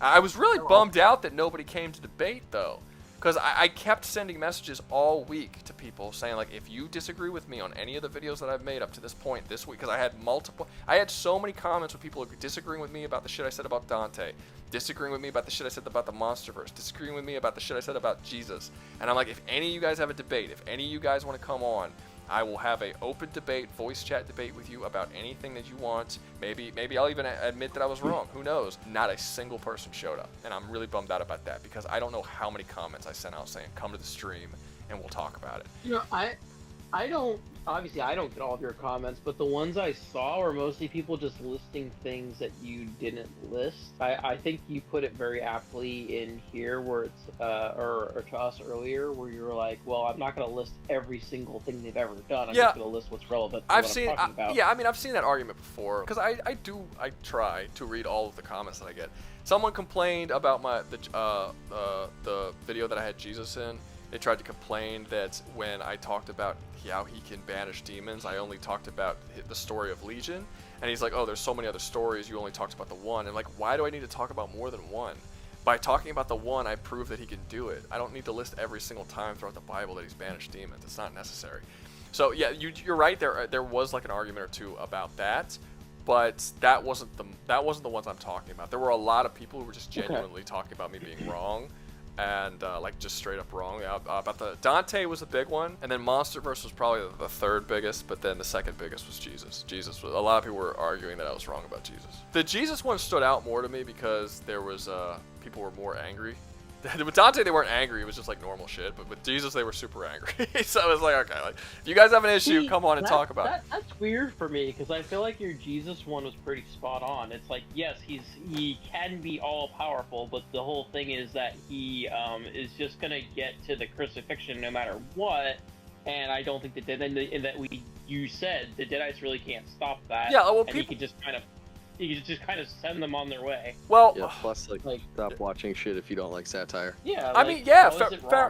I was really bummed out that nobody came to debate, though. Because I kept sending messages all week to people saying, like, if you disagree with me on any of the videos that I've made up to this point this week, because I had so many comments with people disagreeing with me about the shit I said about Dante, disagreeing with me about the shit I said about the Monsterverse, disagreeing with me about the shit I said about Jesus. And I'm like, if any of you guys have a debate, if any of you guys want to come on, I will have a open debate, voice chat debate with you about anything that you want. Maybe I'll even admit that I was wrong. Who knows? Not a single person showed up. And I'm really bummed out about that because I don't know how many comments I sent out saying, come to the stream and we'll talk about it. You know, I don't, obviously I don't get all of your comments, but the ones I saw were mostly people just listing things that you didn't list. I think you put it very aptly in here where it's, or to us earlier, where you were like, well, I'm not going to list every single thing they've ever done. I'm just going to list what's relevant to what I'm talking about. Yeah, I mean, I've seen that argument before, because I try to read all of the comments that I get. Someone complained about the video that I had Jesus in. They tried to complain that when I talked about how he can banish demons, I only talked about the story of Legion. And he's like, oh, there's so many other stories, you only talked about the one. And like, why do I need to talk about more than one? By talking about the one, I prove that he can do it. I don't need to list every single time throughout the Bible that he's banished demons. It's not necessary. So yeah, you're right. There was like an argument or two about that, but that wasn't the ones I'm talking about. There were a lot of people who were just genuinely talking about me being wrong. And like just straight up wrong. About the Dante was a big one, and then Monsterverse was probably the third biggest, but then the second biggest was Jesus. A lot of people were arguing that I was wrong about Jesus. The Jesus one stood out more to me because there was people were more angry. With Dante, they weren't angry. It was just like normal shit. But with Jesus, they were super angry. So I was like, okay, like if you guys have an issue, come on and talk about it. That's weird for me because I feel like your Jesus one was pretty spot on. It's like, yes, he can be all powerful, but the whole thing is that he is just gonna get to the crucifixion no matter what. And I don't think you said the Deadites really can't stop that. Yeah, well, and he can just kind of send them on their way. Well, yeah, plus like stop watching shit if you don't like satire. Yeah, I mean, yeah,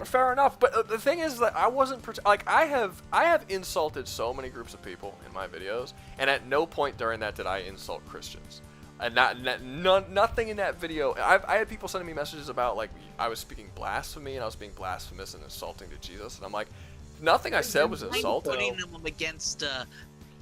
fair enough. But the thing is that I wasn't like I have insulted so many groups of people in my videos, and at no point during that did I insult Christians. And nothing in that video. I had people sending me messages about like I was speaking blasphemy and I was being blasphemous and insulting to Jesus, and I'm like, nothing I said was insulting. Putting them against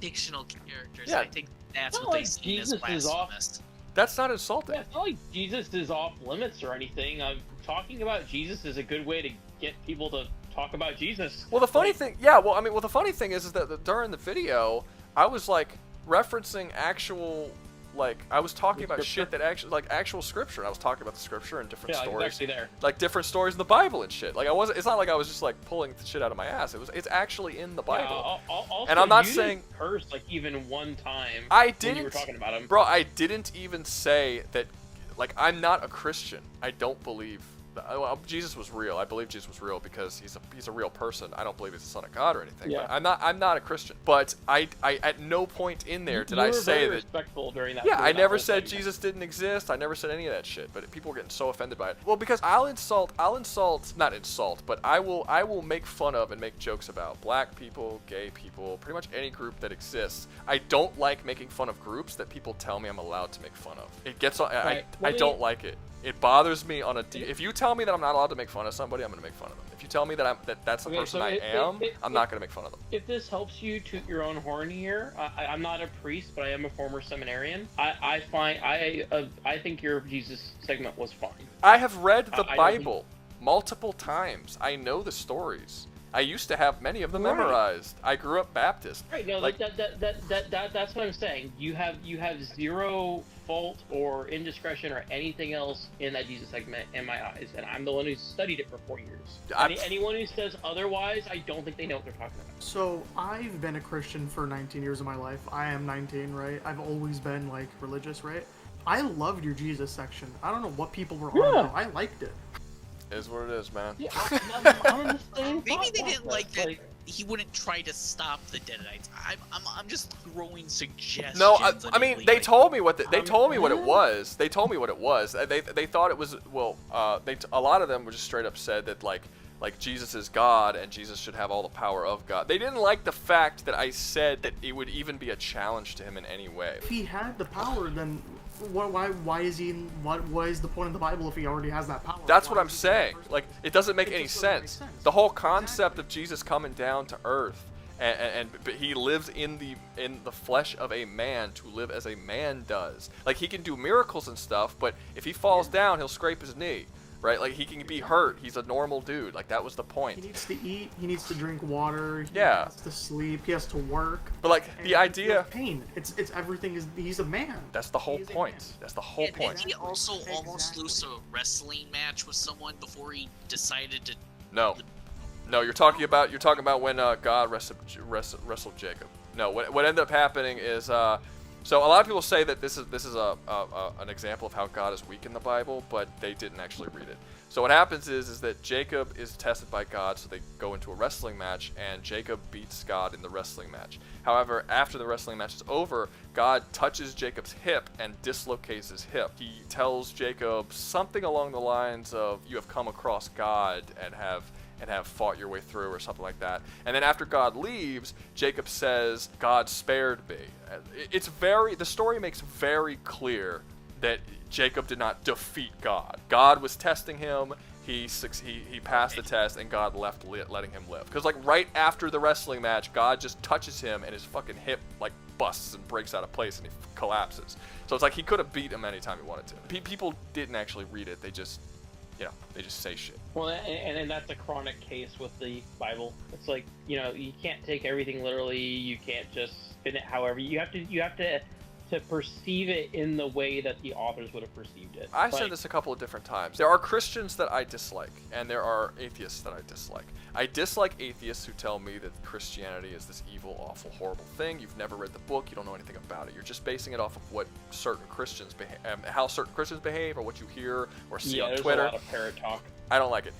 fictional characters. Yeah. I think that's what they see as blasphemous. That's not insulting. Yeah, it's not like Jesus is off limits or anything. Talking about Jesus is a good way to get people to talk about Jesus. Well, the funny thing, the funny thing is that during the video, I was like referencing actual. Like, I was talking about shit that actual scripture. I was talking about the scripture and different stories. Actually there. Like, different stories in the Bible and shit. Like, it's not like I was just, like, pulling the shit out of my ass. It's actually in the Bible. Also, and I'm not you saying... didn't curse, like, even one time I didn't, when you were talking about him. Bro, I didn't even say that, like, I'm not a Christian. I don't believe... Well, Jesus was real. I believe Jesus was real because he's a real person. I don't believe he's the son of God or anything. Yeah. But I'm not a Christian. But I at no point in there did I say that. Respectful during that. Yeah, I never said Jesus didn't exist. I never said any of that shit. But people were getting so offended by it. Well, because not insult, but I will make fun of and make jokes about black people, gay people, pretty much any group that exists. I don't like making fun of groups that people tell me I'm allowed to make fun of. It gets on. Right. I don't like it. It bothers me on a if you tell me that I'm not allowed to make fun of somebody, I'm going to make fun of them. If you tell me that that's the person I am, I'm not going to make fun of them. If this helps you toot your own horn here, I'm not a priest, but I am a former seminarian. I think your Jesus segment was fine. I have read the Bible multiple times. I know the stories. I used to have many of them memorized. I grew up Baptist. Right. No, like, that's what I'm saying. You have zero fault or indiscretion or anything else in that Jesus segment in my eyes, and I'm the one who's studied it for 4 years. Anyone who says otherwise, I don't think they know what they're talking about. So I've been a Christian for 19 years of my life. I am 19, right? I've always been like religious, right? I loved your Jesus section. I don't know what people were on about. I liked it. Is what it is, man. Yeah, I'm in the same Maybe they process. didn't like that he wouldn't try to stop the Deadites. I'm just throwing suggestions. No, I mean they told me what they told me what it was. They told me what it was. They thought it was a lot of them were just straight up said that like Jesus is God and Jesus should have all the power of God. They didn't like the fact that I said that it would even be a challenge to him in any way. If he had the power, then Why is he? What is the point of the Bible if he already has that power? That's Why what I'm is he doing it saying. first? Like, it doesn't make It any just doesn't make sense. sense. The whole concept Exactly. of Jesus coming down to earth, but he lives in the flesh of a man to live as a man does. Like, he can do miracles and stuff, but if he falls down, he'll scrape his knee. Right, like he can be hurt. He's a normal dude. Like that was the point. He needs to eat. He needs to drink water. He Yeah. has to sleep. He has to work. But like and the he idea, feels pain. It's everything is. He's a man. that's the whole He is a point. man. That's the whole And point. he also almost Exactly. lose a wrestling match with someone before he decided to. No, you're talking about when God wrestled Jacob. No, what ended up happening is so a lot of people say that this is an example of how God is weak in the Bible, but they didn't actually read it. So what happens is that Jacob is tested by God, so they go into a wrestling match, and Jacob beats God in the wrestling match. However, after the wrestling match is over, God touches Jacob's hip and dislocates his hip. He tells Jacob something along the lines of, "You have come across God and have fought your way through," or something like that. And then after God leaves, Jacob says, "God spared me." The story makes very clear that Jacob did not defeat God. God was testing him. He passed the test, and God letting him live. Because like right after the wrestling match, God just touches him, and his fucking hip like busts and breaks out of place, and he collapses. So it's like he could have beat him anytime he wanted to. People didn't actually read it. They just, they just say shit. Well, and that's a chronic case with the Bible. It's like, you can't take everything literally. You can't just spin it however. You have to perceive it in the way that the authors would have perceived it. I said this a couple of different times. There are Christians that I dislike, and there are atheists that I dislike. I dislike atheists who tell me that Christianity is this evil, awful, horrible thing. You've never read the book. You don't know anything about it. You're just basing it off of what certain Christians how certain Christians behave, or what you hear or see on Twitter. There's a lot of parrot talk. I don't like it.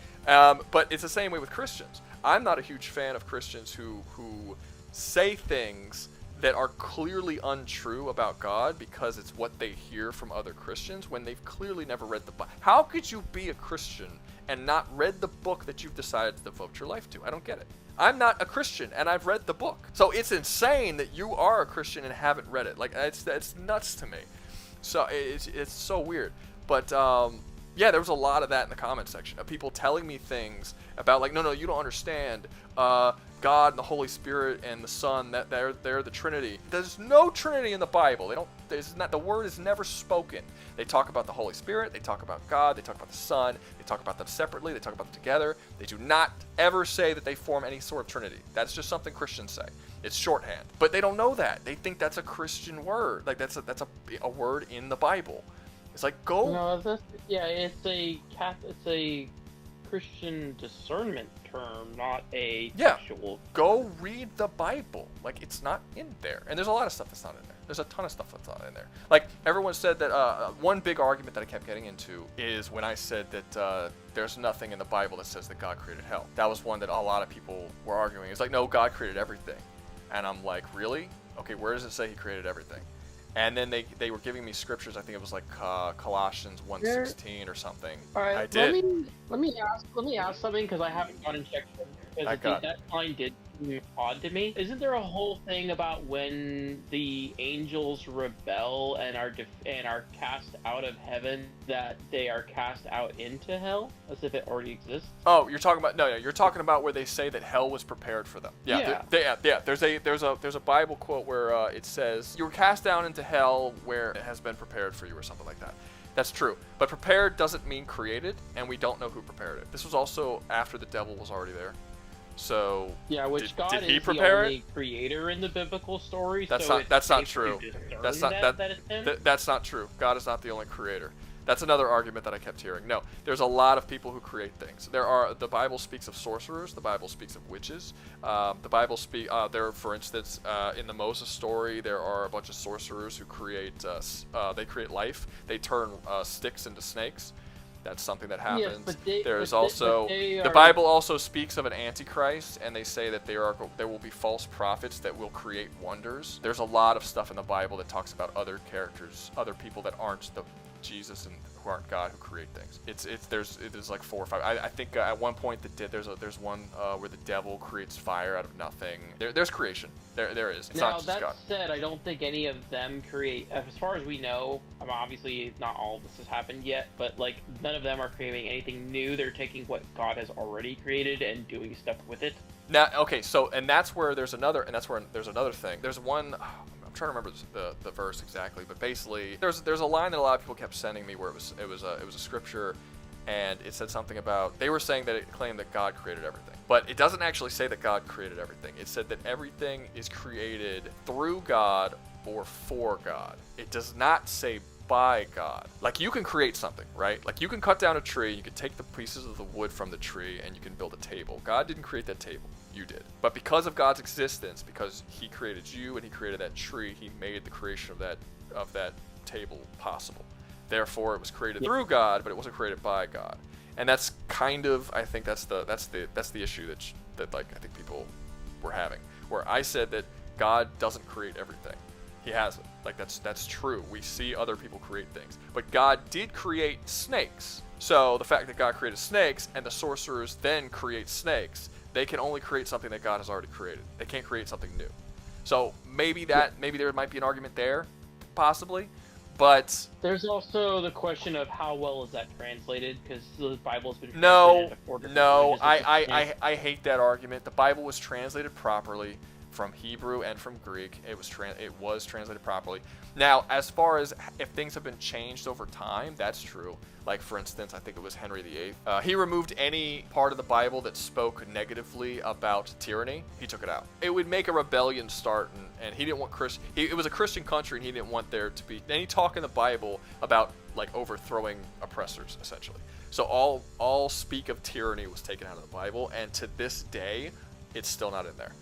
But it's the same way with Christians. I'm not a huge fan of Christians who say things that are clearly untrue about God because it's what they hear from other Christians when they've clearly never read the Bible. How could you be a Christian and not read the book that you've decided to devote your life to? I don't get it. I'm not a Christian, and I've read the book. So it's insane that you are a Christian and haven't read it. Like, it's nuts to me. So it's so weird. But yeah, there was a lot of that in the comment section of people telling me things about, like, no, you don't understand. God and the Holy Spirit and the Son, that they're the Trinity. There's no Trinity in the Bible. The word is never spoken. They talk about the Holy Spirit, they talk about God, they talk about the Son, they talk about them separately, they talk about them together. They do not ever say that they form any sort of Trinity. That's just something Christians say. It's shorthand. But they don't know that. They think that's a Christian word. Like that's a word in the Bible. It's like it's a Christian discernment term, not a Yeah. sexual. Go read the Bible. Like, it's not in there. And there's a lot of stuff that's not in there. There's a ton of stuff that's not in there. Like, everyone said that one big argument that I kept getting into is when I said that there's nothing in the Bible that says that God created hell. That was one that a lot of people were arguing. It's like, no, God created everything. And I'm like, really? Okay, where does it say he created everything? And then they were giving me scriptures. I think it was like Colossians 1:16 or something. All right, I did. Let me ask something because I haven't gone and checked it. Because that line did seem odd to me. Isn't there a whole thing about when the angels rebel and are cast out of heaven that they are cast out into hell as if it already exists? Oh, you're talking about you're talking about where they say that hell was prepared for them. Yeah. There's a Bible quote where it says you were cast down into hell where it has been prepared for you or something like that. That's true. But prepared doesn't mean created, and we don't know who prepared it. This was also after the devil was already there. So God did he is prepare the only creator in the biblical story. That's so not it's true. safe to That's discern not that it's him? that's not true. God is not the only creator. That's another argument that I kept hearing. No, there's a lot of people who create things. The Bible speaks of sorcerers. The Bible speaks of witches. The Bible for instance, in the Moses story, there are a bunch of sorcerers who create life. They turn sticks into snakes. That's something that happens. The Bible also speaks of an antichrist, and they say that there will be false prophets that will create wonders. There's a lot of stuff in the Bible that talks about other characters, other people that aren't Jesus and who aren't God who create things. There's like 4 or 5. I think at one point there's one where the devil creates fire out of nothing. There's creation. There is. It's Now, not just that God. said, I don't think any of them create, as far as we know, obviously not all of this has happened yet, but like none of them are creating anything new. They're taking what God has already created and doing stuff with it. Now, okay, so that's where there's another thing. There's one. I'm trying to remember the verse exactly, but basically there's a line that a lot of people kept sending me where it was a scripture, and it said something about, they were saying that it claimed that God created everything, but it doesn't actually say that God created everything. It said that everything is created through God or for God. It does not say by God. Like, you can create something, right? Like, you can cut down a tree, you can take the pieces of the wood from the tree, and you can build a table. God didn't create that table. You did. But because of God's existence, because he created you and he created that tree, he made the creation of that table possible. Therefore, it was created through God, but it wasn't created by God. And that's kind of, I think that's the issue that like I think people were having, where I said that God doesn't create everything. He hasn't. Like, that's true. We see other people create things. But God did create snakes. So the fact that God created snakes and the sorcerers then create snakes, they can only create something that God has already created. They can't create something new. So maybe there might be an argument there, possibly. But there's also the question of how well is that translated, because the Bible's been translated no, into 4 different no, languages. I hate that argument. The Bible was translated properly from Hebrew and from Greek. It was translated properly. Now, as far as if things have been changed over time, that's true. Like, for instance, I think it was Henry VIII. He removed any part of the Bible that spoke negatively about tyranny. He took it out. It would make a rebellion start, and he didn't want it was a Christian country, and he didn't want there to be any talk in the Bible about, like, overthrowing oppressors, essentially. So all speak of tyranny was taken out of the Bible, and to this day, it's still not in there.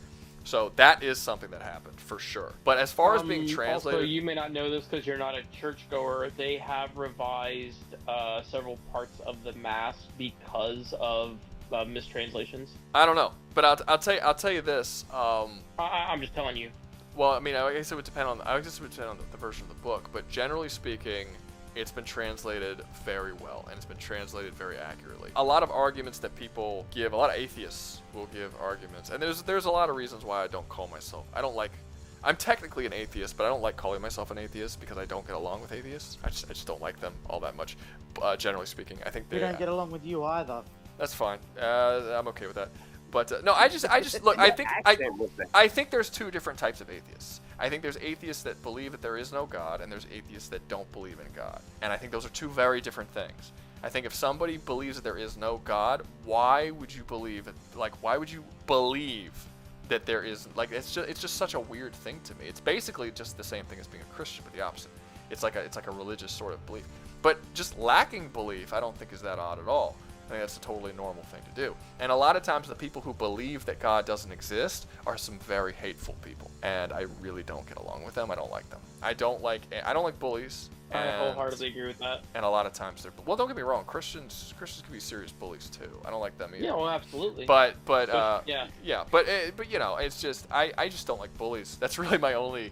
So that is something that happened, for sure. But as far as being translated... Also, you may not know this because you're not a churchgoer. They have revised several parts of the Mass because of mistranslations. I don't know. But I'll tell you this. I'm just telling you. Well, I mean, I guess it would depend on the version of the book. But generally speaking, it's been translated very well, and it's been translated very accurately. A lot of arguments that people give, a lot of atheists will give arguments, and there's a lot of reasons why I don't call myself. I'm technically an atheist, but I don't like calling myself an atheist because I don't get along with atheists. I just don't like them all that much. Generally speaking, I think we don't get along with you either. That's fine. I'm okay with that. But no, I just look. I think there's 2 different types of atheists. I think there's atheists that believe that there is no God, and there's atheists that don't believe in God. And I think those are 2 very different things. I think if somebody believes that there is no God, why would you believe it? Like, why would you believe that there is? Like, it's just such a weird thing to me. It's basically just the same thing as being a Christian, but the opposite. It's like a religious sort of belief. But just lacking belief, I don't think is that odd at all. I think that's a totally normal thing to do. And a lot of times the people who believe that God doesn't exist are some very hateful people. And I really don't get along with them. I don't like them. I don't like bullies. I wholeheartly agree with that. And a lot of times well, don't get me wrong, Christians can be serious bullies too. I don't like them either. Yeah, well, absolutely. But yeah, but you know, it's just I just don't like bullies. That's really my only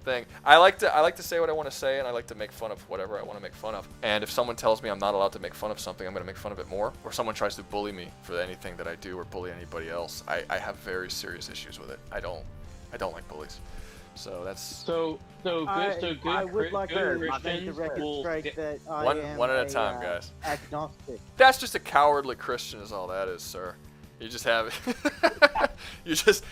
thing. I like to say what I want to say, and I like to make fun of whatever I want to make fun of. And if someone tells me I'm not allowed to make fun of something, I'm going to make fun of it more. Or someone tries to bully me for anything that I do or bully anybody else, I have very serious issues with it. I don't like bullies. So that's so good. I would like to make the record will straight that I one am at a time, guys. Agnostic. That's just a cowardly Christian, is all that is, sir. You just have you're just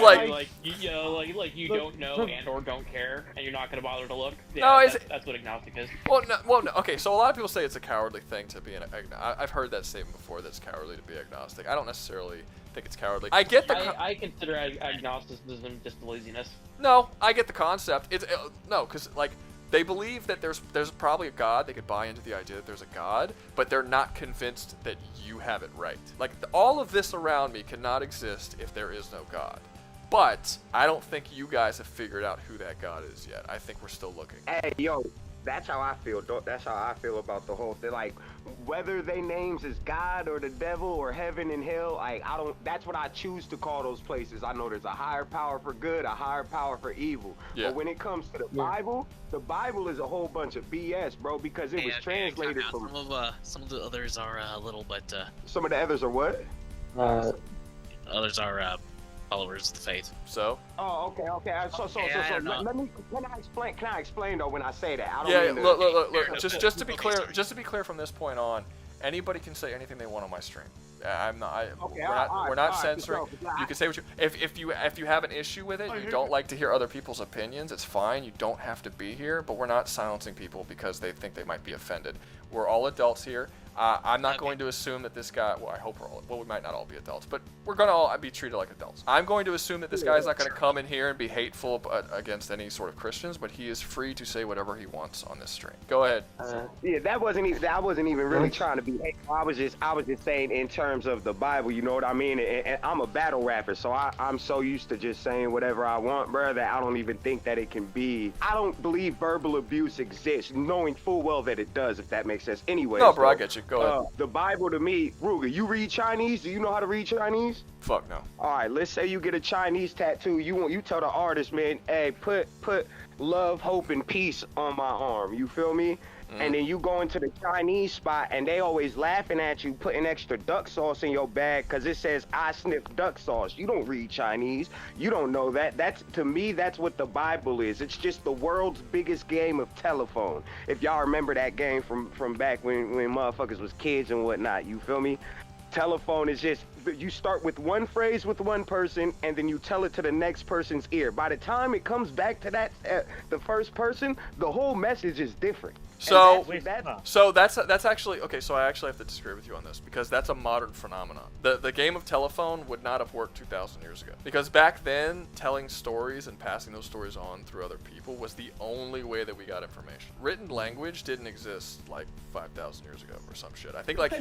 like you don't know and or don't care, and you're not gonna bother to look. Yeah, no, that's what agnostic is. Well, no. Okay, so a lot of people say it's a cowardly thing to be I've heard that statement before. That's cowardly to be agnostic. I don't necessarily think it's cowardly. I get I consider agnosticism just laziness. No, I get the concept. It's no, because like they believe that there's probably a God. They could buy into the idea that there's a God, but they're not convinced that you have it right. Like all of this around me cannot exist if there is no God. But I don't think you guys have figured out who that God is yet. I think we're still looking. Hey, yo, That's how I feel. That's how I feel about the whole thing. Like, whether they names is God or the devil or heaven and hell, like, I don't. That's what I choose to call those places. I know there's a higher power for good, a higher power for evil. Yeah. But when it comes to the Bible is a whole bunch of BS, bro, because it was translated from. Some of the others are a little bit. Some of the others are what? Others are followers of the faith. So? Oh, okay. So can I explain though when I say that? I don't Yeah, mean look. Just to be clear from this point on, anybody can say anything they want on my stream. We're not censoring. You can say what you. If you have an issue with it, you don't like to hear other people's opinions, it's fine. You don't have to be here. But we're not silencing people because they think they might be offended. We're all adults here. I'm not going to assume that this guy. Well, I hope we're all. Well, we might not all be adults, but we're gonna all be treated like adults. I'm going to assume that this guy's not going to come in here and be hateful against any sort of Christians, but he is free to say whatever he wants on this stream. Go ahead. Yeah, I wasn't even really trying to be hateful. I was just saying in terms of the Bible. You know what I mean? And I'm a battle rapper, so I'm so used to just saying whatever I want, bro, that I don't even think that it can be. I don't believe verbal abuse exists, knowing full well that it does. If that makes sense. Anyway. No, bro, I get you. Go ahead. The Bible to me, Rouga, you read Chinese? Do you know how to read Chinese? Fuck no. All right, let's say you get a Chinese tattoo. You tell the artist, man, hey, put love, hope, and peace on my arm. You feel me? And then you go into the Chinese spot, and they always laughing at you, putting extra duck sauce in your bag because it says, I sniff duck sauce. You don't read Chinese. You don't know that. To me, that's what the Bible is. It's just the world's biggest game of telephone. If y'all remember that game from back when motherfuckers was kids and whatnot. You feel me? Telephone is just, you start with one phrase with one person, and then you tell it to the next person's ear. By the time it comes back to that the first person, the whole message is different. So that's actually okay. So I actually have to disagree with you on this because that's a modern phenomenon. The game of telephone would not have worked 2,000 years ago because back then telling stories and passing those stories on through other people was the only way that we got information. Written language didn't exist like 5,000 years ago or some shit. I think like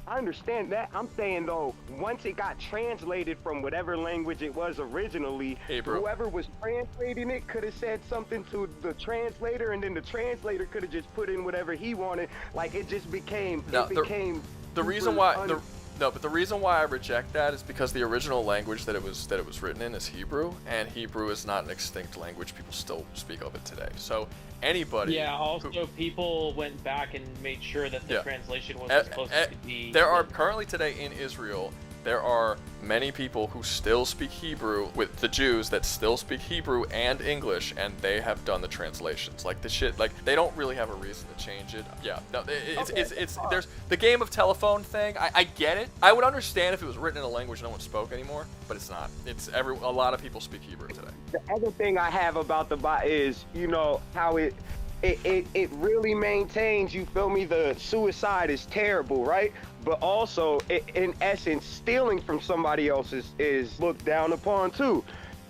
I understand that. I'm saying though, once it got translated from whatever language it was originally, whoever was translating it could have said something to the translator, and then the translator could have just put in whatever he wanted. Like it just became. The reason why I reject that is because the original language that it was written in is Hebrew, and Hebrew is not an extinct language. People still speak of it today. So anybody. Yeah. Also, people went back and made sure that the translation was as close as could be. There are currently today in Israel. There are many people who still speak Hebrew, with the Jews that still speak Hebrew and English, and they have done the translations. Like the shit, like they don't really have a reason to change it. Yeah, no, it's there's the game of telephone thing. I get it. I would understand if it was written in a language no one spoke anymore, but it's not. A lot of people speak Hebrew today. The other thing I have about the Bible is, you know, how it really maintains, you feel me, the suicide is terrible, right? But also, in essence, stealing from somebody else is looked down upon too.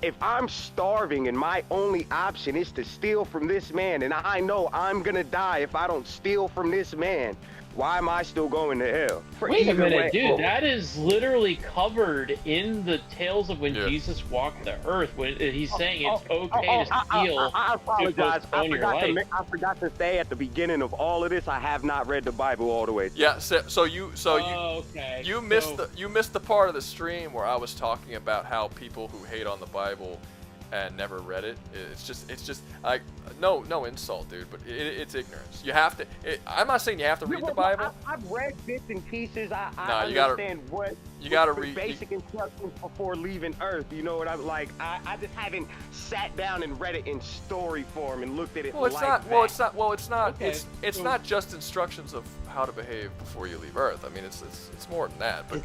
If I'm starving and my only option is to steal from this man, and I know I'm gonna die if I don't steal from this man, why am I still going to hell? Wait a minute, dude. That is literally covered in the tales of when Jesus walked the earth. When he's saying it's okay to steal. I apologize. I forgot to say at the beginning of all of this, I have not read the Bible all the way. Yeah. You missed the part of the stream where I was talking about how people who hate on the Bible and never read it. It's just like no insult, dude, but it's ignorance. You have to. I'm not saying you have to read the Bible. I've read bits and pieces. I understand you gotta read basic instructions before leaving Earth. You know what I'm like? I just haven't sat down and read it in story form and looked at it. It's not just instructions of how to behave before you leave Earth. I mean, it's more than that, but.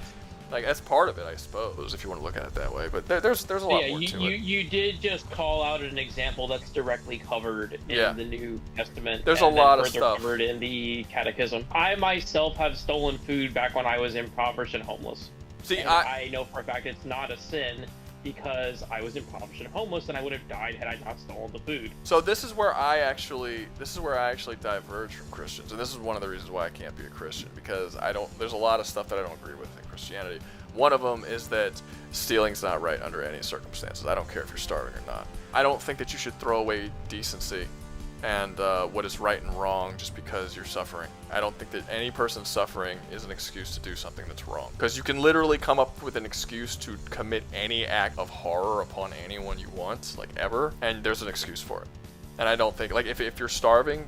Like that's part of it, I suppose, if you want to look at it that way. But there's a lot more to it. You did just call out an example that's directly covered in the New Testament. There's a lot of stuff covered in the Catechism. I myself have stolen food back when I was impoverished and homeless. See, I know for a fact it's not a sin because I was impoverished and homeless, and I would have died had I not stolen the food. So this is where I actually diverge from Christians, and this is one of the reasons why I can't be a Christian, because there's a lot of stuff that I don't agree with in Christianity. One of them is that stealing's not right under any circumstances. I don't care if you're starving or not. I don't think that you should throw away decency and what is right and wrong just because you're suffering. I don't think that any person suffering is an excuse to do something that's wrong. Because you can literally come up with an excuse to commit any act of horror upon anyone you want, like ever, and there's an excuse for it. And I don't think, like, if you're starving,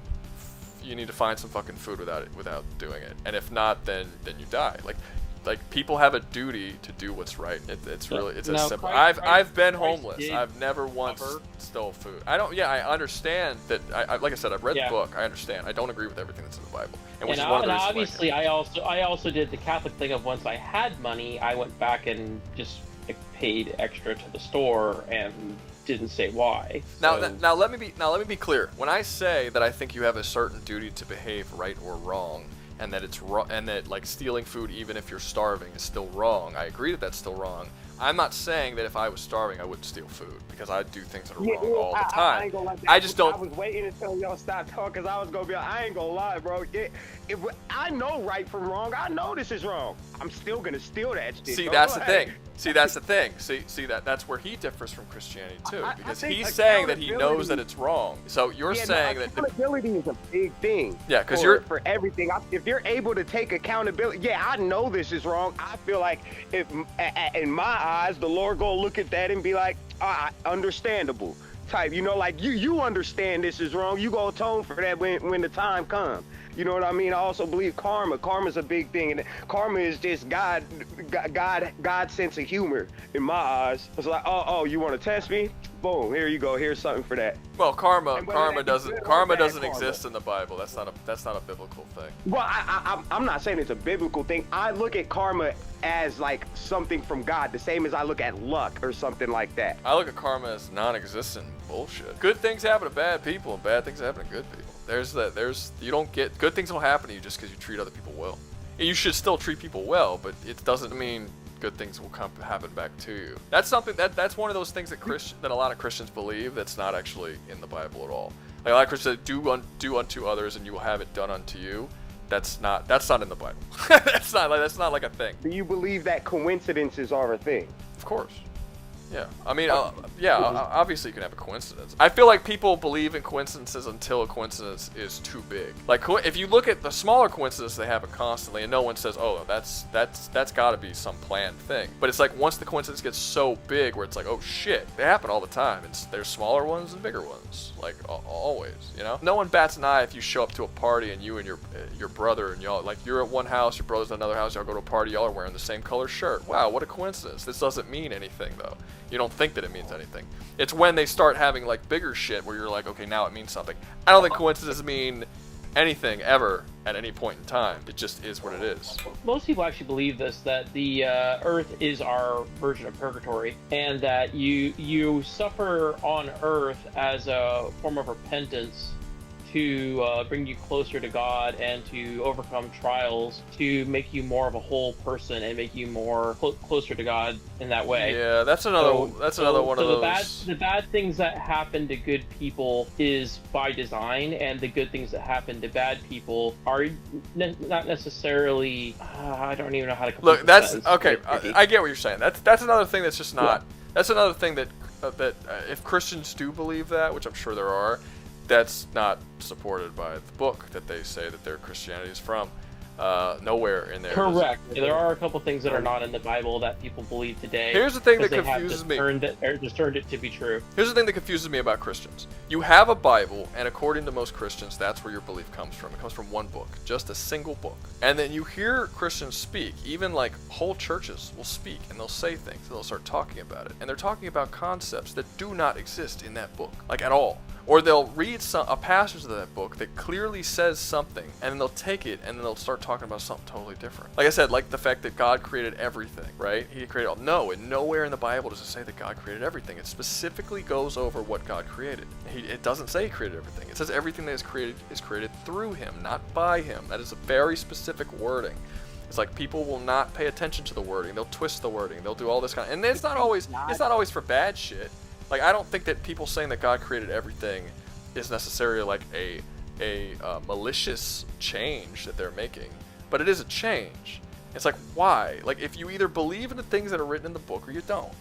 you need to find some fucking food without doing it. And if not, then you die. Like people have a duty to do what's right. It's really as simple. I've been homeless. I've never once stole food. I understand that. Like I said, I've read the book. I understand. I don't agree with everything that's in the Bible. And obviously, I also did the Catholic thing of once I had money, I went back and just paid extra to the store and didn't say why. So. Now let me be clear. When I say that I think you have a certain duty to behave right or wrong, and that it's wrong, and that like stealing food even if you're starving is still wrong, I agree that that's still wrong. I'm not saying that if I was starving I wouldn't steal food, because I do things that are wrong all the time. I ain't gonna lie, I just don't. I was waiting until y'all stopped talking, because I was gonna be like, I ain't gonna lie, bro. I know right from wrong. I know this is wrong. I'm still gonna steal that shit. See, that's the thing. See, that's the thing. See that's where he differs from Christianity too, because he's saying that he knows that it's wrong. So you're saying that accountability is a big thing. Yeah, because for everything. If you're able to take accountability, yeah, I know this is wrong. I feel like if in my eyes, the Lord gonna look at that and be like, understandable type. You know, like you understand this is wrong. You gonna atone for that when the time comes. You know what I mean? I also believe karma. Karma's a big thing, and karma is just God's sense of humor in my eyes. It's like, oh, you want to test me? Boom, here you go. Here's something for that. Well, karma doesn't exist in the Bible. That's not a biblical thing. Well, I'm not saying it's a biblical thing. I look at karma as like something from God, the same as I look at luck or something like that. I look at karma as non-existent bullshit. Good things happen to bad people, and bad things happen to good people. You don't get good things will happen to you just because you treat other people well. You should still treat people well, but it doesn't mean good things will happen back to you. That's something that's one of those things that a lot of Christians believe that's not actually in the Bible at all. Like a lot of Christians say, do unto others and you will have it done unto you. That's not in the Bible. that's not like a thing. Do you believe that coincidences are a thing? Of course. Yeah, I mean, obviously you can have a coincidence. I feel like people believe in coincidences until a coincidence is too big. Like, if you look at the smaller coincidences, they happen constantly, and no one says, oh, that's got to be some planned thing. But it's like once the coincidence gets so big where it's like, oh shit, they happen all the time. There's smaller ones and bigger ones, like always, you know? No one bats an eye if you show up to a party and you and your brother and y'all, like you're at one house, your brother's at another house, y'all go to a party, y'all are wearing the same color shirt. Wow, what a coincidence. This doesn't mean anything though. You don't think that it means anything. It's when they start having like bigger shit where you're like, okay, now it means something. I don't think coincidences mean anything ever at any point in time. It just is what it is. Most people actually believe this, that the Earth is our version of purgatory, and that you suffer on Earth as a form of repentance to bring you closer to God and to overcome trials, to make you more of a whole person and make you more closer to God in that way. Yeah, that's another one of those. The bad things that happen to good people is by design, and the good things that happen to bad people are not necessarily. I don't even know how to. Look, that's okay. I get what you're saying. That's another thing that's just not. Yeah. That's another thing that if Christians do believe that, which I'm sure there are. That's not supported by the book that they say that their Christianity is from. Nowhere in there. Correct. There are a couple things that are not in the Bible that people believe today. Here's the thing that confuses me. Just turned it to be true. Here's the thing that confuses me about Christians. You have a Bible, and according to most Christians, that's where your belief comes from. It comes from one book, just a single book. And then you hear Christians speak, even like whole churches will speak, and they'll say things, and they'll start talking about it. And they're talking about concepts that do not exist in that book, like at all. Or they'll read a passage of that book that clearly says something, and then they'll take it and then they'll start talking about something totally different. Like I said, like the fact that God created everything, right? He created all. No, and nowhere in the Bible does it say that God created everything. It specifically goes over what God created. It doesn't say He created everything. It says everything that is created through Him, not by Him. That is a very specific wording. It's like people will not pay attention to the wording. They'll twist the wording. They'll do all this kind of, and it's not always for bad shit. Like, I don't think that people saying that God created everything is necessarily like a malicious change that they're making, but it is a change. It's like, why? Like, if you either believe in the things that are written in the book or you don't.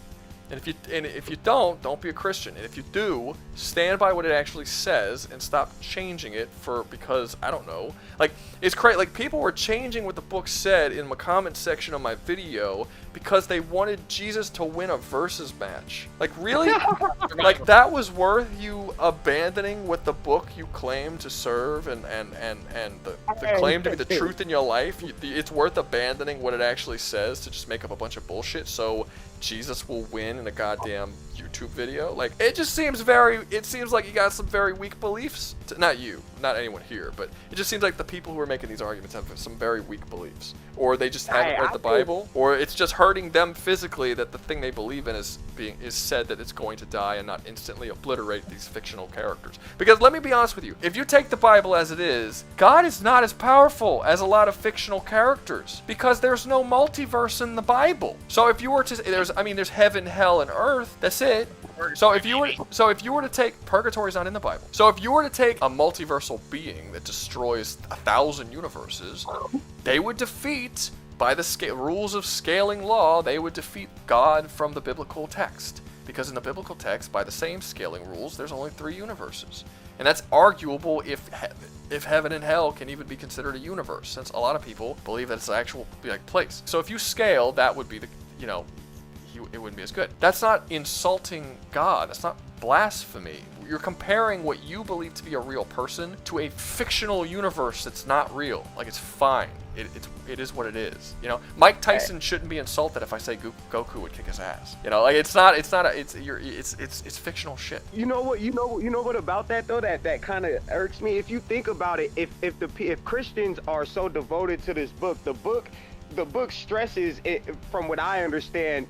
And if you don't be a Christian. And if you do, stand by what it actually says and stop changing it because I don't know. Like, it's crazy. Like, people were changing what the book said in the comment section of my video because they wanted Jesus to win a versus match. Like, really? Like, that was worth you abandoning what the book you claim to serve and the claim to be the truth in your life? It's worth abandoning what it actually says to just make up a bunch of bullshit so Jesus will win in a goddamn YouTube video? Like, it seems like you got some very weak beliefs. Not you, not anyone here, but it just seems like the people who are making these arguments have some very weak beliefs. Or they just haven't read the Bible, or it's just hurting them physically that the thing they believe in is said that it's going to die and not instantly obliterate these fictional characters. Because let me be honest with you, if you take the Bible as it is, God is not as powerful as a lot of fictional characters because there's no multiverse in the Bible. So if you were to, there's heaven, hell, and earth. That's it. So if you were to take, purgatory's not in the Bible. So if you were to take a multiversal being that destroys 1,000 universes, they would defeat, by the rules of scaling law, they would defeat God from the biblical text. Because in the biblical text, by the same scaling rules, there's only 3 universes. And that's arguable if heaven and hell can even be considered a universe, since a lot of people believe that it's an actual place. So if you scale, that would be it wouldn't be as good. That's not insulting God. That's not blasphemy. You're comparing what you believe to be a real person to a fictional universe that's not real. Like, it's fine. It is what it is. Mike Tyson shouldn't be insulted if I say Goku would kick his ass. Like, it's fictional shit. You know what about that though? That kind of irks me. If you think about it, if Christians are so devoted to this book, the book stresses it, from what I understand,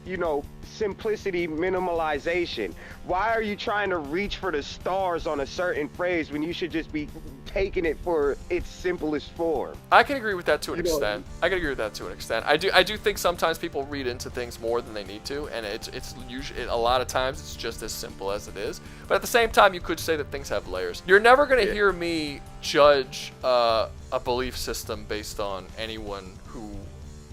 simplicity, minimalization. Why are you trying to reach for the stars on a certain phrase when you should just be taking it for its simplest form? I can agree with that to an extent. I do think sometimes people read into things more than they need to, and it's usually, a lot of times it's just as simple as it is. But at the same time, you could say that things have layers. You're never going to hear me judge a belief system based on anyone who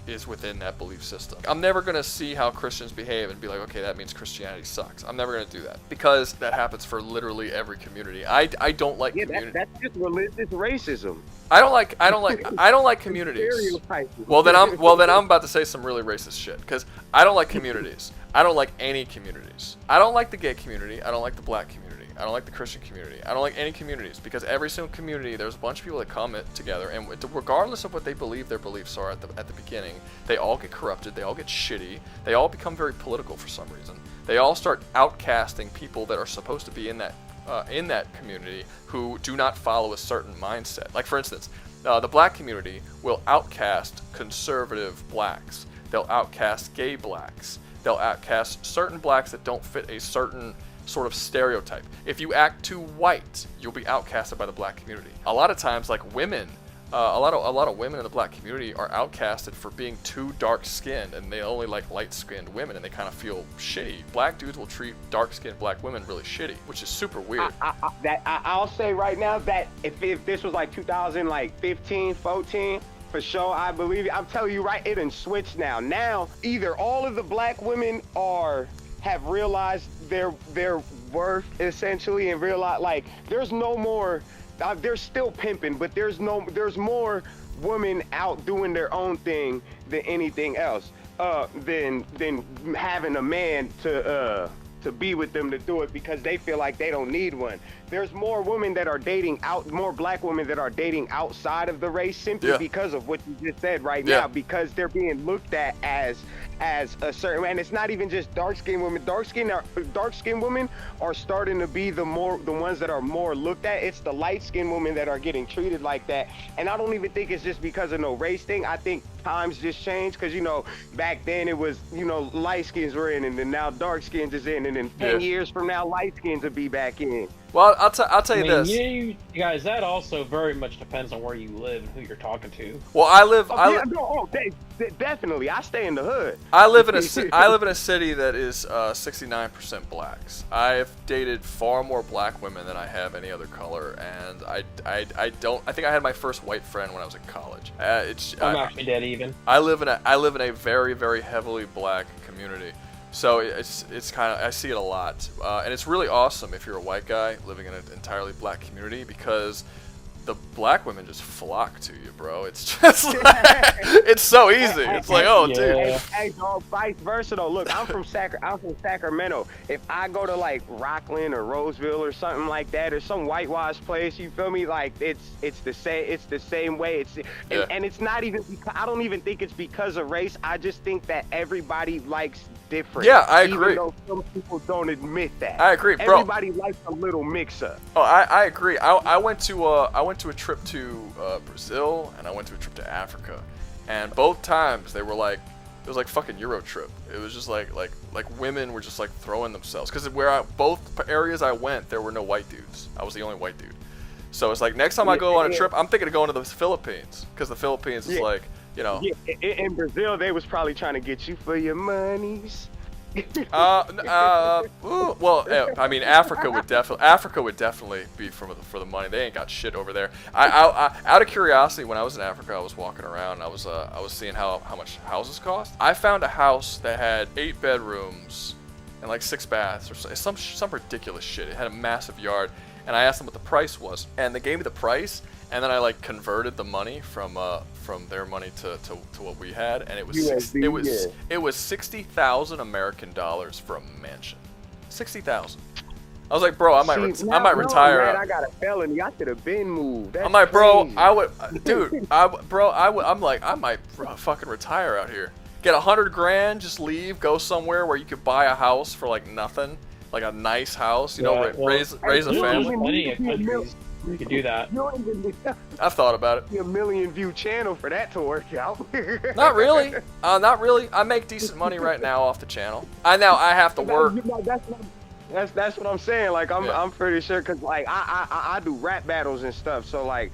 is within that belief system. I'm never going to see how Christians behave and be like, okay, that means Christianity sucks. I'm never going to do that, because that happens for literally every community. I don't like community. That's just religious racism. I don't like communities. Well then I'm about to say some really racist shit, because I don't like communities. I don't like any communities. I don't like the gay community. I don't like the black community. I don't like the Christian community. I don't like any communities, because every single community, there's a bunch of people that come together, and regardless of what they believe their beliefs are at the beginning, they all get corrupted, they all get shitty, they all become very political for some reason. They all start outcasting people that are supposed to be in that community who do not follow a certain mindset. Like, for instance, the black community will outcast conservative blacks. They'll outcast gay blacks. They'll outcast certain blacks that don't fit a certain sort of stereotype. If you act too white, you'll be outcasted by the black community. A lot of times, like women, a lot of women in the black community are outcasted for being too dark-skinned, and they only like light-skinned women, and they kind of feel shitty. Black dudes will treat dark-skinned black women really shitty, which is super weird. I'll say right now that if this was like 2015, 14, for sure, I believe it. I'm telling you right, it done switched now. Now, either all of the black women have realized their worth, essentially, and realize, like, there's no more, they're still pimping, but there's more women out doing their own thing than anything else, than having a man to be with them to do it, because they feel like they don't need one. There's more women that are dating more black women that are dating outside of the race, simply because of what you just said right now, because they're being looked at as a certain, and it's not even just dark-skinned women. Dark-skinned women are starting to be the ones that are more looked at. It's the light-skinned women that are getting treated like that. And I don't even think it's just because of no race thing. I think times just changed, because back then it was light skins were in, and then now dark skins is in, and then 10 years from now light skins will be back in. Well, I'll tell you this. You guys, that also very much depends on where you live and who you're talking to. Well, definitely. I stay in the hood. I live in a city that is 69% blacks. I've dated far more black women than I have any other color, and I think I had my first white friend when I was in college. I'm actually dead even. I live in a very, very heavily black community. So it's kind of, I see it a lot, and it's really awesome if you're a white guy living in an entirely black community, because the black women just flock to you, bro. It's just like, it's so easy. It's like, oh, dude. Hey, dog, vice versa though. Look, I'm from Sacramento. If I go to like Rockland or Roseville or something like that, or some whitewashed place, you feel me? Like it's the same. It's the same way. And it's not even. I don't even think it's because of race. I just think that everybody likes different. Yeah, I agree. Even though some people don't admit that. I agree, bro. Everybody likes a little mix-up. Oh, I agree. I went to a trip to Brazil, and I went to a trip to Africa, and both times they were like, it was like fucking Euro trip. It was just like women were just like throwing themselves, because both areas I went, there were no white dudes. I was the only white dude. So it's like, next time I go on a trip, I'm thinking of going to the Philippines, because the Philippines is like, you know. Yeah, in Brazil, they was probably trying to get you for your monies. Well, I mean, Africa would definitely be for the money. They ain't got shit over there. I out of curiosity, when I was in Africa, I was walking around. I was seeing how much houses cost. I found a house that had 8 bedrooms and like 6 baths or some ridiculous shit. It had a massive yard, and I asked them what the price was, and they gave me the price. And then I like converted the money from their money to what we had, and it was it was 60,000 American dollars for a mansion. 60,000. I was like, bro, I might retire. Man, I got a felony. I should have been moved. That's I'm like, bro, crazy. I would, dude, I'm like, I might fucking retire out here. Get 100 grand, just leave, go somewhere where you could buy a house for like nothing, like a nice house, you know, raise a family. You could do that. I've thought about it. A million view channel for that to work out. Not really. Not really. I make decent money right now off the channel. I have to work. That's what I'm saying. Like I'm pretty sure, cause like I do rap battles and stuff. So like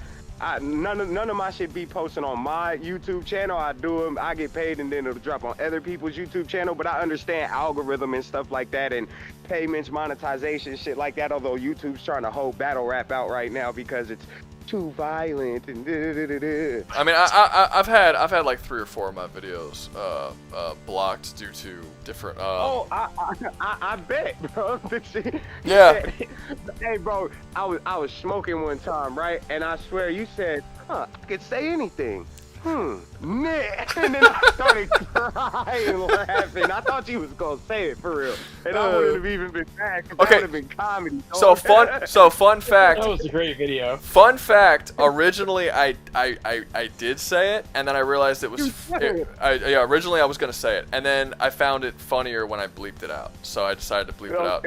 none of my shit be posting on my YouTube channel. I do them. I get paid, and then it'll drop on other people's YouTube channel. But I understand algorithm and stuff like that, and payments, monetization, shit like that. Although YouTube's trying to hold battle rap out right now because it's too violent and I mean, I've had like 3 or 4 of my videos blocked due to different. I bet, bro. Yeah. Hey, bro, I was smoking one time, right? And I swear you said, I could say anything. And then I started crying, laughing. I thought you was gonna say it for real, and I wouldn't have even been mad, because that would have been comedy. So fun fact. That was a great video. Fun fact. Originally, I did say it, and then I realized it was. Originally I was gonna say it, and then I found it funnier when I bleeped it out. So I decided to bleep it out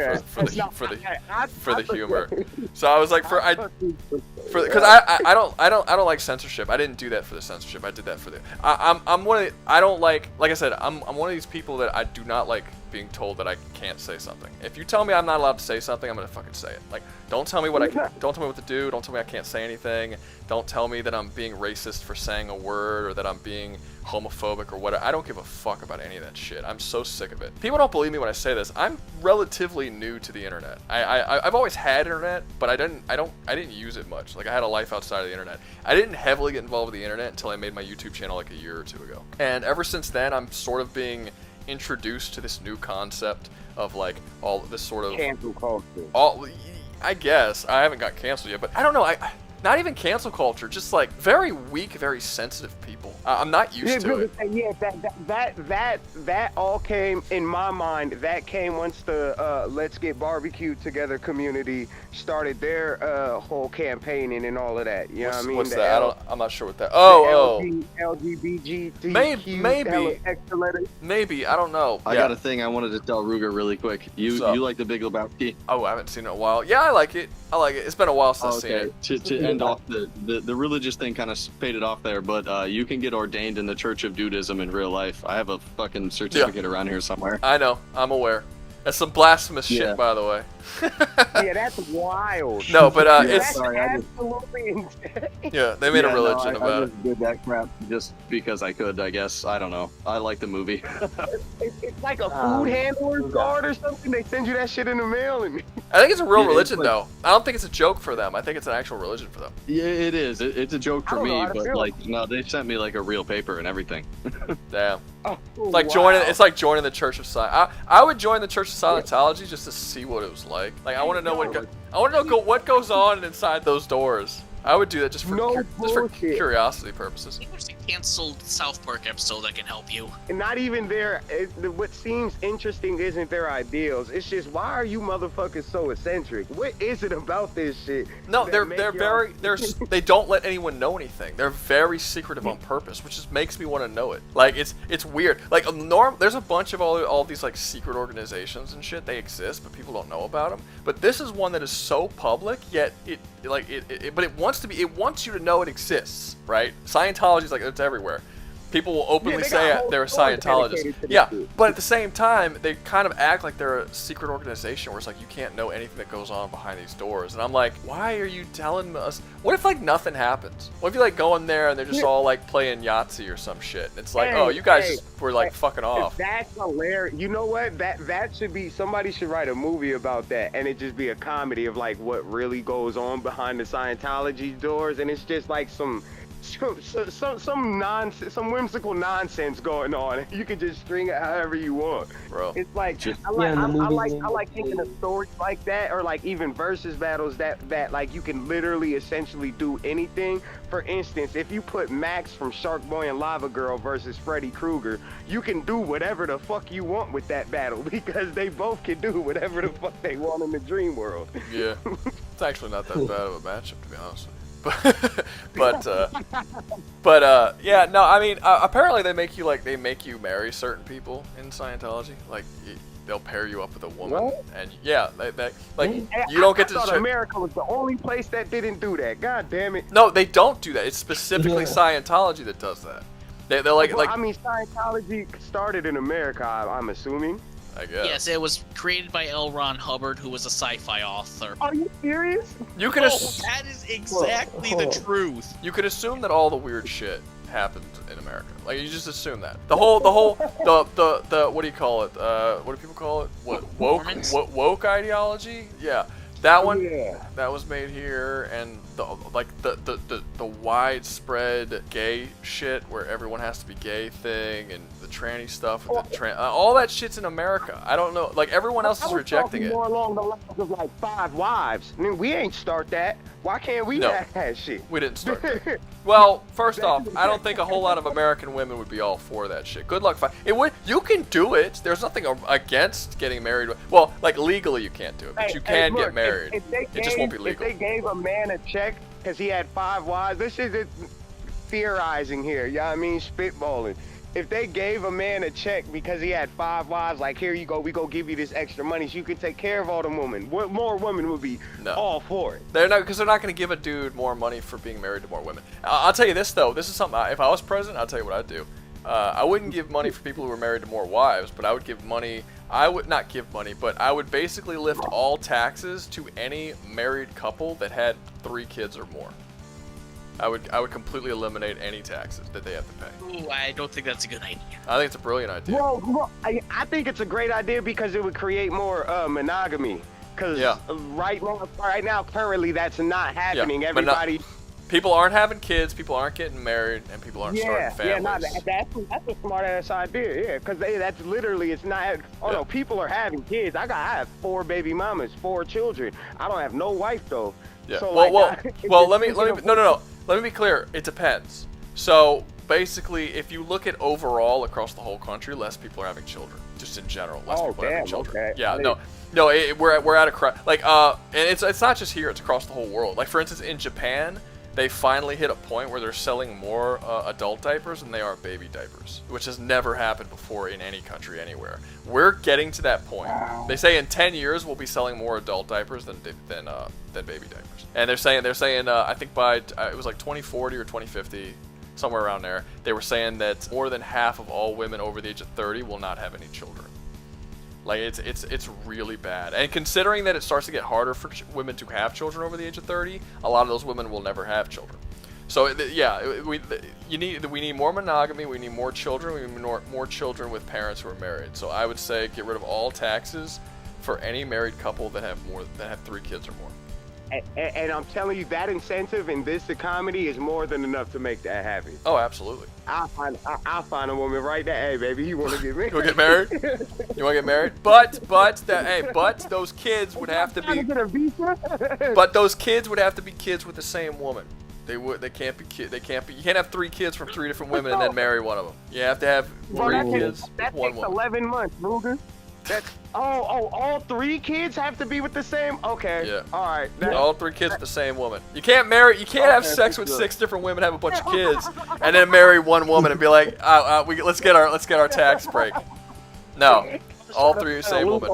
for the humor. So I was like, because I don't like censorship. I didn't do that for the censorship. I did that for the. I'm one of the, I don't like I said, I'm one of these people that I do not like being told that I can't say something. If you tell me I'm not allowed to say something, I'm gonna fucking say it. Like, don't tell me what don't tell me what to do. Don't tell me I can't say anything. Don't tell me that I'm being racist for saying a word, or that I'm being homophobic or whatever. I don't give a fuck about any of that shit. I'm so sick of it. People don't believe me when I say this. I'm relatively new to the internet. I've always had internet, but I didn't use it much. Like, I had a life outside of the internet. I didn't heavily get involved with the internet until I made my YouTube channel like a year or 2 ago. And ever since then, I'm sort of being introduced to this new concept of like all this sort of cancel culture. I guess I haven't got canceled yet, but I don't know. Not even cancel culture, just like very weak, very sensitive people. I'm not used to it. Yeah, that all came in my mind. That came once the Let's Get Barbecued Together community started their whole campaigning and all of that. You know what I mean? What's that? I'm not sure what that. LGBT. Maybe, I don't know. I got a thing I wanted to tell Rouga really quick. You like the Big Lebowski? Oh, I haven't seen it in a while. Yeah, I like it. It's been a while since I've seen it. To end off the religious thing, kind of faded off there, but you can get ordained in the Church of Dudeism in real life. I have a fucking certificate around here somewhere. I know. I'm aware. That's some blasphemous shit, by the way. Yeah, that's wild. No, but Yeah, it's That's sorry, I just- absolutely insane. yeah, they made a Yeah, religion no, about I it. just did that crap just because I could, I guess. I don't know. I like the movie. It's like a food handler's card or something. They send you that shit in the mail, and I think it's a real It's religion, like- though. I don't think it's a joke for them. I think it's an actual religion for them. Yeah, it is. It's a joke I for don't know me, how to but feel. like, no, they sent me like a real paper and everything. Damn. oh, It's like joining. It's like joining the Church of Science. I would join the Church of Scientology just to see what it was like. Like I want to know I want to know what goes on inside those doors. I would do that just for No just for bullshit. curiosity purposes. I think there's a canceled South Park episode that can help you. And not even what seems interesting isn't their ideals. It's just, why are you motherfuckers so eccentric? What is it about this shit? No, that they're make very y'all- they don't let anyone know anything. They're very secretive on purpose, which just makes me want to know it. Like it's weird. Like there's a bunch of all these like secret organizations and shit. They exist, but people don't know about them. But this is one that is so public, yet but it wants you to know it exists, right? Scientology is like it's everywhere. People will openly they say got whole they're a stores Scientologist. dedicated to this Yeah, shit. but at the same time, they kind of act like they're a secret organization where it's like you can't know anything that goes on behind these doors. And I'm like, why are you telling us? What if like nothing happens? What if you like go in there and they're just all like playing Yahtzee or some shit? And it's like, Hey, oh, you guys hey, just were like fucking off. That's hilarious. You know what? That should be, somebody should write a movie about that, and it just be a comedy of like what really goes on behind the Scientology doors, and it's just like some nonsense, some whimsical nonsense going on. You can just string it however you want. Bro. It's like Just- I like in the I movie like taking a story like that, or like even versus battles that like you can literally essentially do anything. For instance, if you put Max from Shark Boy and Lava Girl versus Freddy Krueger, you can do whatever the fuck you want with that battle because they both can do whatever the fuck they want in the dream world. Yeah, it's actually not that bad of a matchup to be honest with you. But yeah, no, I mean, apparently they make you marry certain people in Scientology. Like they'll pair you up with a woman, What? and yeah, like Hey, you don't get I to. thought America was the only place that didn't do that. God damn it. No, they don't do that. It's specifically Scientology that does that. They're like Well, I mean, Scientology started in America, I'm assuming. I guess. Yes, it was created by L. Ron Hubbard, who was a sci-fi author. Are you serious? You could Oh, ass- that is exactly the truth. you could assume that all the weird shit happened in America. Like you just assume that the what do you call it? What do people call it? What Mormons? woke ideology? Yeah, that one. Yeah. That was made here, and the widespread gay shit where everyone has to be gay thing, and the tranny stuff, and all that shit's in America. I don't know, like everyone else I is was rejecting talking it. more along the lines of like 5 wives. I mean, we ain't start that. Why can't we No. have that shit? We didn't start that. Well, first off, I don't think a whole lot of American women would be all for that shit. Good luck. It would. You can do it. There's nothing against getting married. Well, like legally you can't do it, but you can look, get married. If they It just won't be legal. If they gave a man a check because he had 5 wives, this is theorizing here. You know what I mean? Spitballing. If they gave a man a check because he had 5 wives, like, here you go, we go give you this extra money so you can take care of all the women. What more women would be all for it? They're not, because they're not going to give a dude more money for being married to more women. I'll tell you this though. This is something. If I was president, I'll tell you what I'd do. I wouldn't give money for people who were married to more wives, but I would give money. I would not give money, but I would basically lift all taxes to any married couple that had 3 kids or more. I would completely eliminate any taxes that they have to pay. Ooh, I don't think that's a good idea. I think it's a brilliant idea. Well, I think it's a great idea because it would create more monogamy. Because right now, currently, that's not happening. Yeah, Everybody. People aren't having kids, people aren't getting married, and people aren't starting families. That's a smart ass idea. Yeah, because that's literally, it's not. Oh no, people are having kids. I have 4 baby mamas, 4 children. I don't have no wife though. Yeah. So, well, let me no. Let me be clear. It depends. So basically, if you look at overall across the whole country, less people are having children. Just in general, less people are having children. Okay. Yeah. No. We're at a like and it's not just here. It's across the whole world. Like for instance, in Japan, they finally hit a point where they're selling more adult diapers than they are baby diapers, which has never happened before in any country anywhere. We're getting to that point. They say in 10 years we'll be selling more adult diapers than baby diapers. And they're saying I think by it was like 2040 or 2050, somewhere around there, they were saying that more than half of all women over the age of 30 will not have any children. Like it's really bad. And considering that it starts to get harder for women to have children over the age of 30, a lot of those women will never have children. So we need more monogamy. We need more children. We need more children with parents who are married. So I would say get rid of all taxes for any married couple that have 3 kids or more. And I'm telling you, that incentive in this economy is more than enough to make that happen. Oh, absolutely. I'll find a woman right there. Hey, baby, you want to get married? You want to get married? You want to get married? But those kids would have to be. But those kids would have to be kids with the same woman. They can't be. You can't have 3 kids from 3 different women and then marry one of them. You have to have 3 kids with one takes woman. 11 months, Ruger. That's all 3 kids have to be with the same. Okay. Yeah. All right. All 3 kids with the same woman. You can't have sex with 6 different women, have a bunch of kids, and then marry one woman and be like, let's get our tax break. No, all 3 same woman.